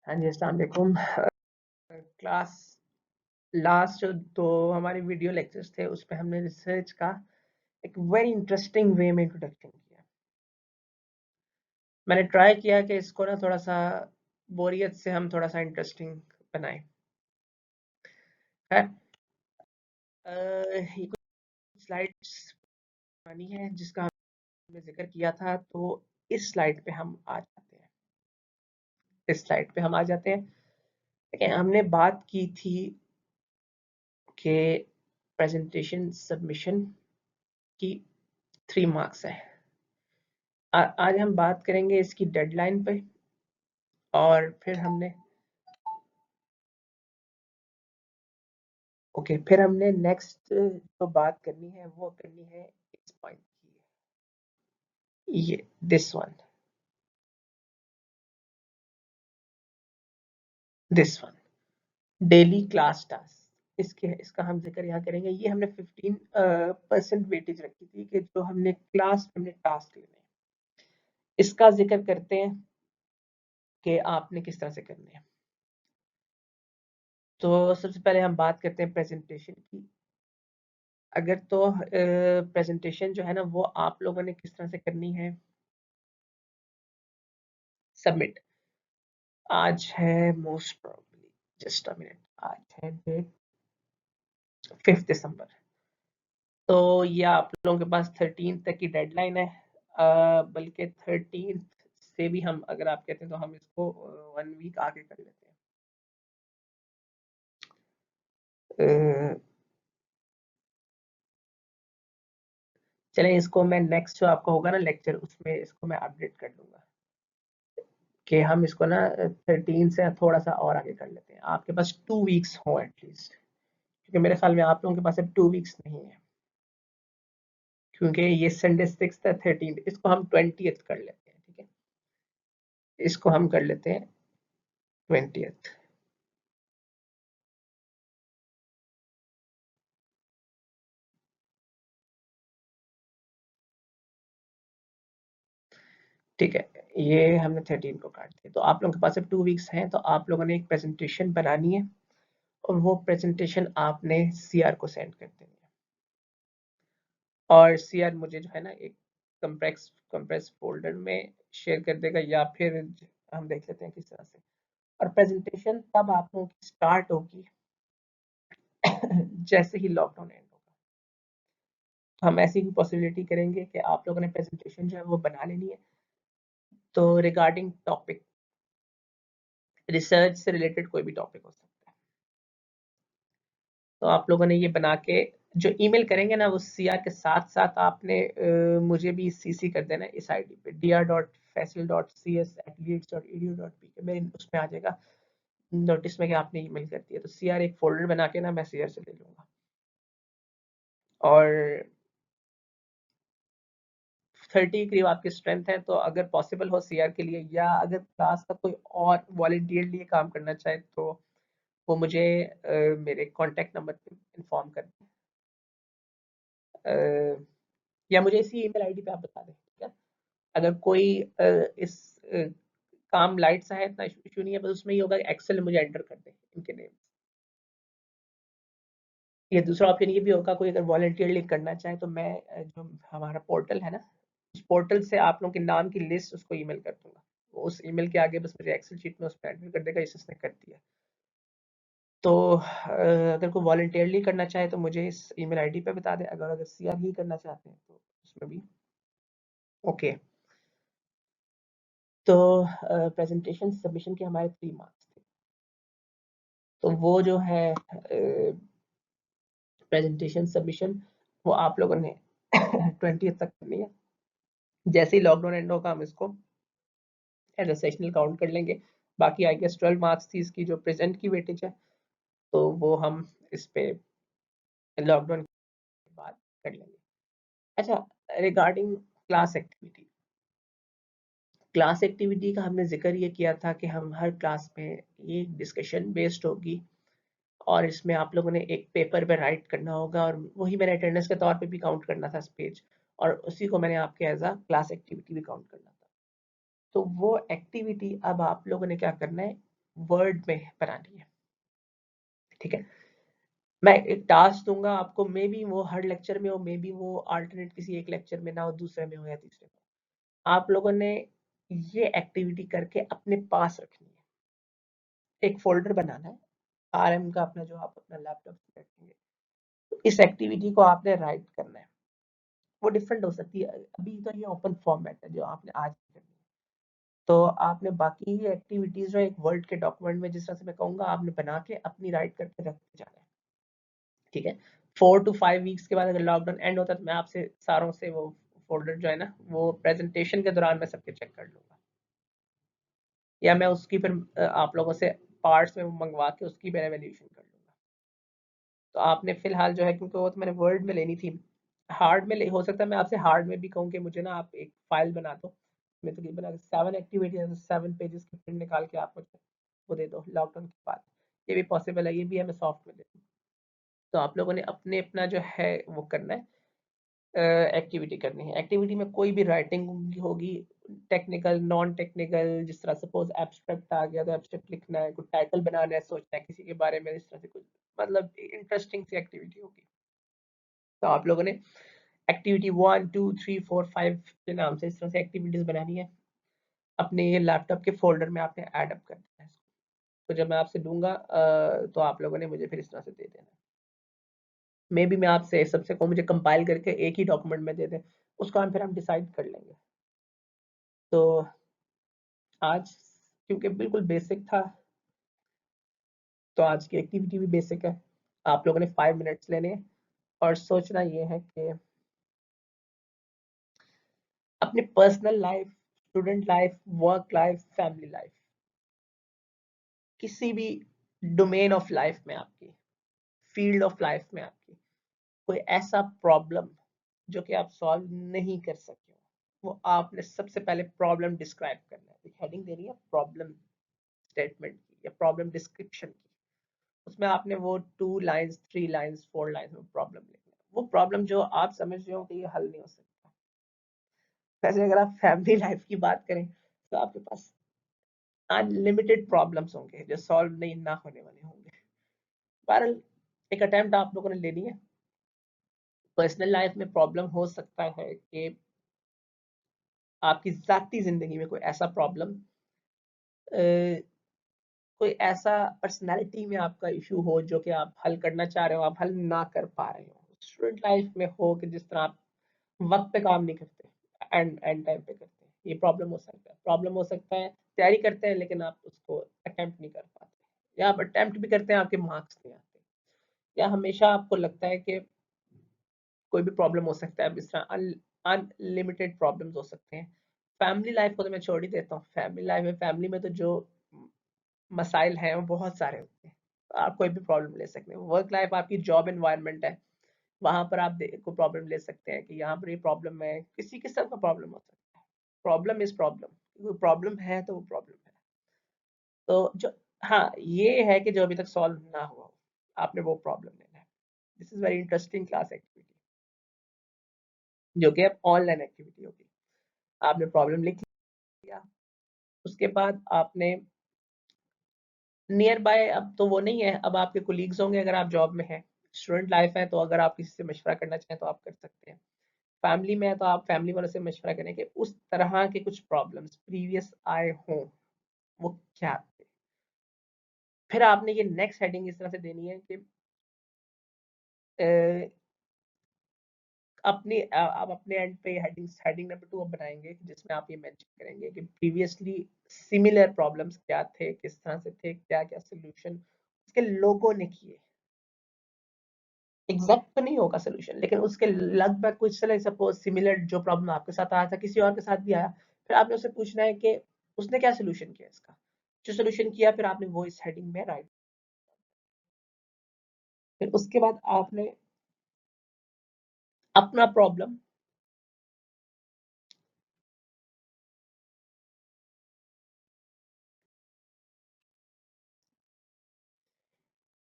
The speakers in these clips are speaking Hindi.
हाँ जी, अस्सलाम वालेकुम। क्लास लास्ट जो 2 हमारे वीडियो लेक्चर्स थे, उसमें हमने रिसर्च का एक वेरी इंटरेस्टिंग वे में इंट्रोडक्शन किया। मैंने ट्राई किया कि इसको ना थोड़ा-सा बोरियत से हम थोड़ा-सा इंटरेस्टिंग बनाएँ। खैर ये कुछ स्लाइड्स पुरानी है जिसका हमने ज़िक्र किया था, तो इस स्लाइड पे हम आ जाते हैं। इस स्लाइड पे हम आ जाते हैं। देखिए, हमने बात की थी कि प्रेजेंटेशन सबमिशन की 3 मार्क्स है। आज हम बात करेंगे इसकी डेडलाइन पे और फिर हमने नेक्स्ट जो बात करनी है वो करनी है इस पॉइंट की, ये this one daily class task. इसका हम जिक्र यहाँ करेंगे। ये हमने 15% वेटेज रखी थी कि जो हमने क्लास हमने टास्क लेने हैं, इसका जिक्र करते हैं कि आपने किस तरह से करने हैं। तो सबसे पहले हम बात करते हैं प्रेजेंटेशन की। अगर तो प्रेजेंटेशन जो है ना वो आप लोगों ने किस तरह से करनी है, सबमिट। आज है most probably, just a minute, आज है डेट 5 दिसंबर। तो ये आप लोगों के पास 13 तक की डेडलाइन है। बल्कि 13 से भी हम, अगर आप कहते हैं तो हम इसको 1 वीक आगे कर लेते हैं। चलें, इसको मैं नेक्स्ट जो आपका होगा ना लेक्चर, उसमें इसको मैं अपडेट कर दूंगा कि हम इसको ना 13 से थोड़ा सा और आगे कर लेते हैं। आपके पास 2 वीक्स हो एटलीस्ट, क्योंकि मेरे ख्याल में आप लोगों के पास अब 2 वीक्स नहीं है, क्योंकि ये संडे 6 है, 13, इसको हम 20th कर लेते हैं। ठीक है, इसको हम कर लेते हैं 20th। ठीक है, ये हमने 13 को काट दिया। तो आप लोगों के पास अब 2 वीक्स हैं, तो आप लोगों ने एक प्रेजेंटेशन बनानी है और वो प्रेजेंटेशन आपने सीआर को सेंड कर देनी है। और सीआर मुझे जो है ना एक कंप्रेस फोल्डर में शेयर कर देगा, या फिर हम देख लेते हैं किस तरह से। और प्रेजेंटेशन तब आप लोगों की स्टार्ट होगी जैसे ही लॉकडाउन एंड होगा। तो हम ऐसी भी पॉसिबिलिटी करेंगे कि आप लोगों ने प्रेजेंटेशन जो है वो बना लेनी है। तो रिगार्डिंग टॉपिक, रिसर्च से रिलेटेड कोई भी टॉपिक हो सकता है। तो आप लोगों ने ये बना के जो ईमेल करेंगे ना, वो सीआर के साथ साथ आपने मुझे भी सीसी कर देना है इस आईडी पे, dr.faisal.cs@leeds.edu.pk, मेरे उसमें आ जाएगा नोटिस में कि आपने ईमेल कर दिया। तो सीआर एक फोल्डर बना के ना मैं सीआर से ले लूंगा। और 30 के करीब आपकी स्ट्रेंथ है, तो अगर पॉसिबल हो सीआर के लिए, या अगर क्लास का कोई और वॉलंटियरली काम करना चाहे, तो वो मुझे मेरे कॉन्टैक्ट नंबर पे इन्फॉर्म कर दें, या मुझे इसी ईमेल आईडी पे आप बता दें। ठीक है, अगर कोई इस काम लाइट सा है, इतना इशू नहीं है, बस उसमें ये होगा कि एक्सेल में मुझे एंटर कर दें इनके नेम। ये दूसरा ऑप्शन ये भी होगा, कोई अगर वॉलंटियरली करना चाहे, तो मैं जो हमारा पोर्टल है ना, उस पोर्टल से आप लोगों के नाम की लिस्ट उसको ईमेल कर दूंगा। उस ईमेल के आगे बस मुझे एक्सेल शीट में उसमें एंटर कर देगा इसने कर दिया। तो अगर कोई वॉलंटियरली करना चाहे तो मुझे इस ईमेल आईडी पे बता दें। अगर सीआर ही करना चाहते हैं तो उसमें भी ओके। तो प्रेजेंटेशन सबमिशन के हमारे 3 मार्क्स थे। तो वो जो है प्रेजेंटेशन सबमिशन, वो आप लोगों ने 20 तक करनी है। जैसे ही लॉकडाउन एंड होगा हम इसको एज अ सेशनल काउंट कर लेंगे। बाकी आई गेस 12 मार्क्स थी इसकी जो प्रेजेंट की वेटेज है, तो वो हम इस पे लॉकडाउन के बाद कर लेंगे। अच्छा, रिगार्डिंग क्लास एक्टिविटी का हमने जिक्र ये किया था कि हम हर क्लास में ये डिस्कशन बेस्ड होगी, और इसमें आप लोगों ने एक पेपर पे राइट करना होगा, और वही मैंने अटेंडेंस के तौर पे भी काउंट करना था इस पेज, और उसी को मैंने आपके एज अ क्लास एक्टिविटी भी काउंट करना था। तो वो एक्टिविटी अब आप लोगों ने क्या करना है, वर्ड में बनानी है, ठीक है। मैं एक टास्क दूंगा आपको, मे बी वो हर लेक्चर में हो, मे बी वो अल्टरनेट किसी एक लेक्चर में ना हो, दूसरे में हो या तीसरे में। आप लोगों ने ये एक्टिविटी करके अपने पास रखनी है, एक फोल्डर बनाना है आरएम का अपना, जो आप अपना लैपटॉप पे रखेंगे। तो इस एक्टिविटी को आपने राइट करना है। वो डिफरेंट हो सकती है, अभी तो ये ओपन फॉर्मेट है जो आपने आज करनी है। तो आपने बाकी ये एक्टिविटीज जो एक वर्ड के डॉक्यूमेंट में, जिस तरह से मैं कहूँगा, आपने बना के अपनी राइट करके रखते जाना है, ठीक है। 4 to 5 वीक्स के बाद अगर लॉकडाउन एंड होता है तो मैं आपसे सारों से वो फोल्डर जो है ना, वो प्रेजेंटेशन के दौरान मैं सबके चेक कर लूंगा, या मैं उसकी फिर आप लोगों से पार्ट्स में मंगवा के उसकी मैं एवेल्यूशन कर लूंगा। तो आपने फिलहाल जो है, क्योंकि वो तो मैंने वर्ड में लेनी थी, हार्ड में हो सकता है मैं आपसे हार्ड में भी कहूँ कि मुझे ना आप एक फाइल बना दो, मैं तकरीबन 7 एक्टिविटी 7 पेजेस की प्रिंट निकाल के आप मुझे वो दे दो लॉकडाउन के बाद। ये भी पॉसिबल है, ये भी है, मैं सॉफ्ट में दे दूँ। तो आप लोगों ने अपने अपना जो है वो करना है, एक्टिविटी करनी है। एक्टिविटी में कोई भी राइटिंग होगी, टेक्निकल नॉन टेक्निकल, जिस तरह सपोज एब्स्ट्रैक्ट आ गया तो एब्स्ट्रैक्ट लिखना है, कुछ टाइटल बनाना है, सोचना है किसी के बारे में, इस तरह से कुछ मतलब इंटरेस्टिंग सी एक्टिविटी होगी। तो आप लोगों ने एक्टिविटी 1 2 3 4 5 के नाम से इस तरह से एक्टिविटीज बनानी है, अपने ये लैपटॉप के फोल्डर में आपने ऐड अप कर देना है। तो जब मैं आपसे दूंगा तो आप लोगों ने मुझे फिर इस तरह से दे देना है। मे बी मैं आपसे सबसे को मुझे कंपाइल करके एक ही डॉक्यूमेंट में दे दें, उसको हम फिर हम डिसाइड कर लेंगे। तो आज क्योंकि बिल्कुल बेसिक था, तो आज की एक्टिविटी भी बेसिक है। आप लोगों ने 5 मिनट्स लेने हैं और सोचना ये है कि अपने personal life, student life, work life, family life, किसी भी डोमेन ऑफ लाइफ में आपकी, फील्ड ऑफ लाइफ में आपकी कोई ऐसा प्रॉब्लम जो कि आप सॉल्व नहीं कर सके हो, वो आपने सबसे पहले प्रॉब्लम डिस्क्राइब करना है। हेडिंग देनी है प्रॉब्लम स्टेटमेंट की या प्रॉब्लम डिस्क्रिप्शन की। उसमें आपने वो 2 लाइन्स 3 लाइन्स 4 लाइन्स में प्रॉब्लम लिखना है, वो प्रॉब्लम जो आप समझ रहे हो कि ये हल नहीं हो सकता। वैसे अगर आप फैमिली लाइफ की बात करें तो आपके पास अनलिमिटेड प्रॉब्लम्स होंगे जो सॉल्व नहीं ना होने वाले होंगे। बहरहाल एक अटेम्प्ट आप लोगों ने लेनी है। पर्सनल लाइफ में प्रॉब्लम हो सकता है कि आपकी ज़ाती ज़िंदगी में कोई ऐसा प्रॉब्लम, कोई ऐसा पर्सनैलिटी में आपका इशू हो जो कि आप हल करना चाह रहे हो, आप हल ना कर पा रहे हो। स्टूडेंट लाइफ में हो कि जिस तरह आप वक्त पे काम नहीं करते, एंड एंड टाइम पे करते हैं, ये प्रॉब्लम हो सकता है। प्रॉब्लम हो सकता है तैयारी करते हैं लेकिन आप उसको अटेम्प्ट नहीं कर पाते, या आप अटेम्प्ट भी करते हैं आपके मार्क्स नहीं आते, या हमेशा आपको लगता है कि कोई भी प्रॉब्लम हो सकता है। अब इस तरह अनलिमिटेड प्रॉब्लम्स हो सकते हैं। फैमिली लाइफ को तो मैं छोड़ ही देता हूँ। फैमिली में तो जो मसाइल हैं वो बहुत सारे होते हैं, तो आप कोई भी प्रॉब्लम ले सकते हैं। वर्क लाइफ आपकी जॉब एनवायरनमेंट है, वहां पर आप को प्रॉब्लम ले सकते हैं कि यहाँ पर ये प्रॉब्लम है, किसी किस्म का प्रॉब्लम हो सकता है। प्रॉब्लम इज प्रॉब्लम, प्रॉब्लम है तो वो प्रॉब्लम है। तो जो, हाँ ये है कि जो अभी तक सॉल्व ना हुआ हो, आपने वो प्रॉब्लम लेना है। This is very interesting class activity, जो कि अब ऑनलाइन एक्टिविटी होगी। आपने प्रॉब्लम लिख लिया, उसके बाद आपने नियर बाय, अब तो वो नहीं है, अब आपके कोलीग्स होंगे अगर आप जॉब में हैं। स्टूडेंट लाइफ है तो अगर आप किसी से मशवरा करना चाहें तो आप कर सकते हैं। फैमिली में है तो आप फैमिली वालों से मशवरा करें कि उस तरह के कुछ प्रॉब्लम्स प्रीवियस आए हों, वो क्या थे। फिर आपने ये नेक्स्ट हेडिंग इस तरह से देनी है कि आप अपने एंड पे हेडिंग नंबर 2 बनाएंगे, जिसमें आप ये मेंशन करेंगे कि प्रीवियसली सिमिलर प्रॉब्लम्स क्या थे, किस तरह से थे, क्या क्या सोल्यूशन उसके लोगों ने किए। एग्जैक्ट तो नहीं होगा सोल्यूशन, लेकिन उसके लगभग कुछ, चले सपोज सिमिलर जो प्रॉब्लम आपके साथ आया था किसी और के साथ भी आया, फिर आपने उससे पूछना है कि उसने क्या सोल्यूशन किया इसका। जो सोल्यूशन किया फिर आपने वो इस हेडिंग में राइट। फिर उसके बाद आपने अपना प्रॉब्लम,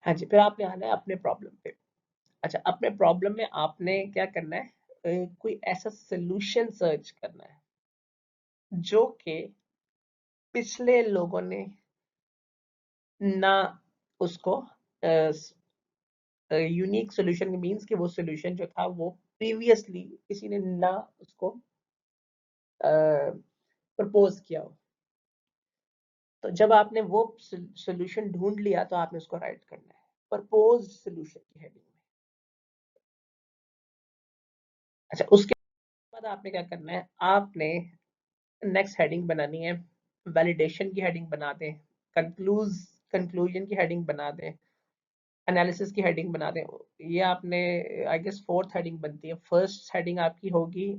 हाँ जी, फिर आपने आना है अपने प्रॉब्लम पे। अच्छा, अपने प्रॉब्लम में आपने क्या करना है, कोई ऐसा सोल्यूशन सर्च करना है जो कि पिछले लोगों ने ना उसको यूनिक सॉल्यूशन मींस कि वो सॉल्यूशन जो था वो प्रीवियसली किसी ने ना उसको प्रपोज किया हो। तो जब आपने वो सॉल्यूशन ढूंढ लिया तो आपने उसको राइट करना है प्रपोज सॉल्यूशन की हेडिंग में। अच्छा, उसके बाद आपने क्या करना है, आपने नेक्स्ट हेडिंग बनानी है, वैलिडेशन की हेडिंग बना दें, कंक्लूजन की हेडिंग बना दें, एनालिसिस की हेडिंग बना दें। ये आपने आई गेस फोर्थ हेडिंग बनती है। फर्स्ट हेडिंग आपकी होगी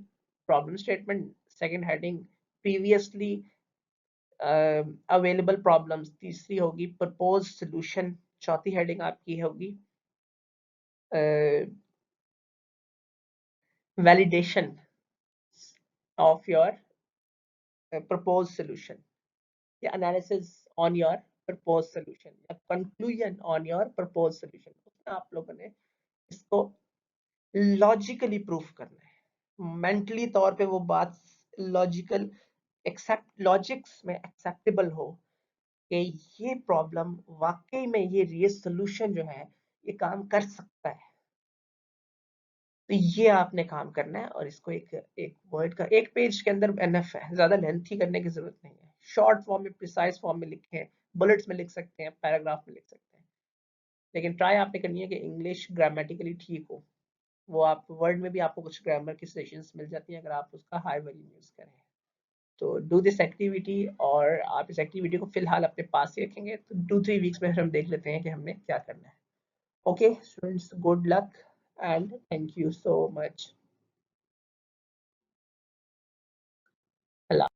problem statement, second heading previously available problems, तीसरी होगी प्रपोज सॉल्यूशन, चौथी हेडिंग आपकी होगी validation of your propose solution, या analysis on your propose solution, या conclusion on your propose solution. उसमें आप लोगों ने इसको लॉजिकली प्रूफ करना है, मेंटली तौर पे वो बात लॉजिकल एक्सेप्ट लॉजिक्स में एक्सेप्टेबल हो कि ये प्रॉब्लम वाकई में ये सॉल्यूशन जो है ये काम कर सकता है। तो ये आपने काम करना है, और इसको एक एक वर्ड का एक पेज के अंदर एनफ है, ज्यादा लेंथी करने की जरूरत नहीं है। शॉर्ट फॉर्म में, प्रिसाइज फॉर्म में लिखें, बुलेट्स में लिख सकते हैं, पैराग्राफ में लिख सकते हैं, लेकिन ट्राई आपने करनी है कि इंग्लिश ग्रामेटिकली ठीक हो। वो आप वर्ड में भी आपको कुछ ग्रामर की सेशंस मिल जाती हैं अगर आप उसका हाई वॉल्यूम यूज करें। तो डू दिस एक्टिविटी, और आप इस एक्टिविटी को फिलहाल अपने पास ही रखेंगे, तो 2-3 वीक्स में हम देख लेते हैं कि हमने क्या करना है। Okay students, good luck and thank you so much.